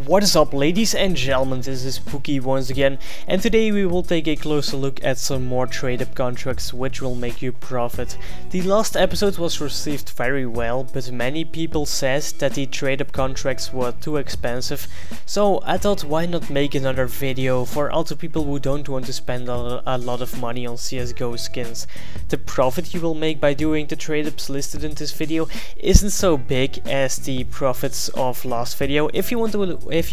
What is up, ladies and gentlemen, this is Pookie once again, and today we will take a closer look at some more trade-up contracts which will make you profit. The last episode was received very well, but many people said that the trade-up contracts were too expensive, so I thought why not make another video for all the people who don't want to spend a lot of money on CSGO skins. The profit you will make by doing the trade-ups listed in this video isn't so big as the profits of last video. If you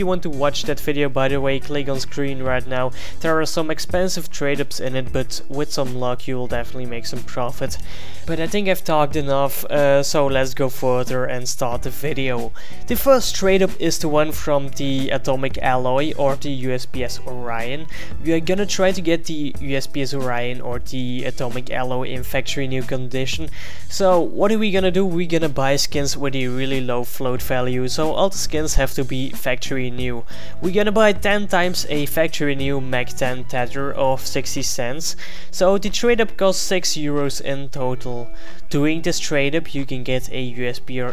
want to watch that video, by the way, click on screen right now. There are some expensive trade-ups in it, but with some luck you will definitely make some profit. But I think I've talked enough, so let's go further and start the video. The first trade-up is the one from the Atomic Alloy or the USPS Orion. We are gonna try to get the USPS Orion or the Atomic Alloy in factory new condition. So what are we gonna do? We're gonna buy skins with a really low float value, so all the skins have to be factory new. We're gonna buy 10 times a factory new Mag 10 tether of 60 cents, so the trade up costs 6 euros in total. Doing this trade up you can get a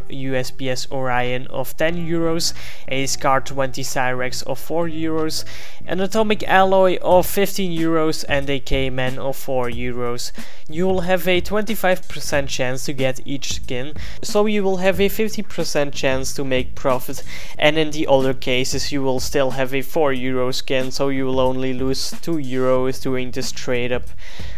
USPS Orion of 10 euros, a Scar 20 Cyrex of 4 euros, an Atomic Alloy of 15 euros and a K-Man of 4 euros. You will have a 25% chance to get each skin, so you will have a 50% chance to make profit, and in the other cases you will still have a 4 euro skin, so you will only lose 2 euros doing this trade up.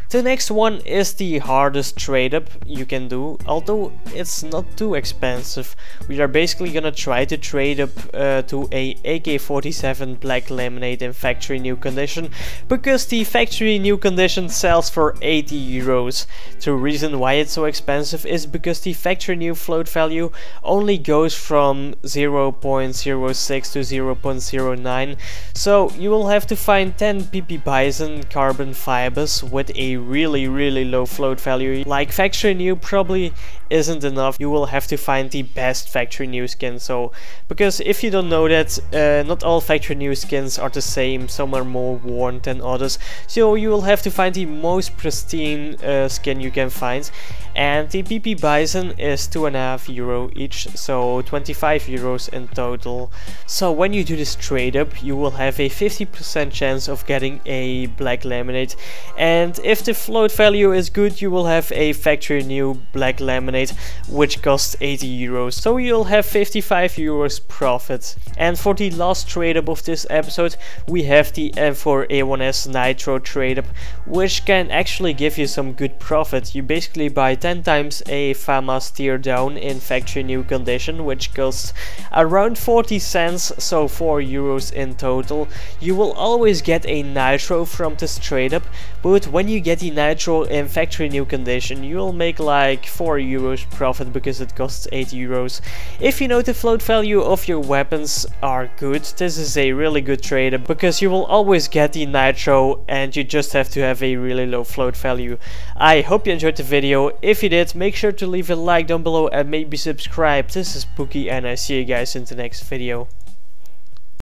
The next one is the hardest trade up you can do, although it's not too expensive. We are basically gonna try to trade up to a AK-47 Black Laminate in factory new condition, because the factory new condition sells for 80 euros. The reason why it's so expensive is because the factory new float value only goes from 0.06 to 0.09, so you will have to find 10 PP Bison carbon fibers with a really low float value. Like factory new probably isn't enough, you will have to find the best factory new skin. So because if you don't know that, not all factory new skins are the same, some are more worn than others, so you will have to find the most pristine skin you can find, and the PP Bison is 2.5 euro each, so 25 euros in total. So when you do this trade up you will have a 50% chance of getting a Black Laminate, and if the float value is good you will have a factory new Black Laminate which costs 80 euros, so you'll have 55 euros profit. And for the last trade up of this episode we have the M4als Nitro trade up, which can actually give you some good profit. You basically buy 10 times a FAMAS tear down in factory new condition, which costs around 40 cents, so 4 euros in total. You will always get a Nitro from this trade up, but when you get the Nitro in factory new condition you will make like 4 euros profit because it costs 8 euros. If you know the float value of your weapons are good, this is a really good trade up because you will always get the Nitro and you just have to have a really low float value. I hope you enjoyed the video. If you did, make sure to leave a like down below and maybe subscribe. This is Pookie and I see you guys in the next video.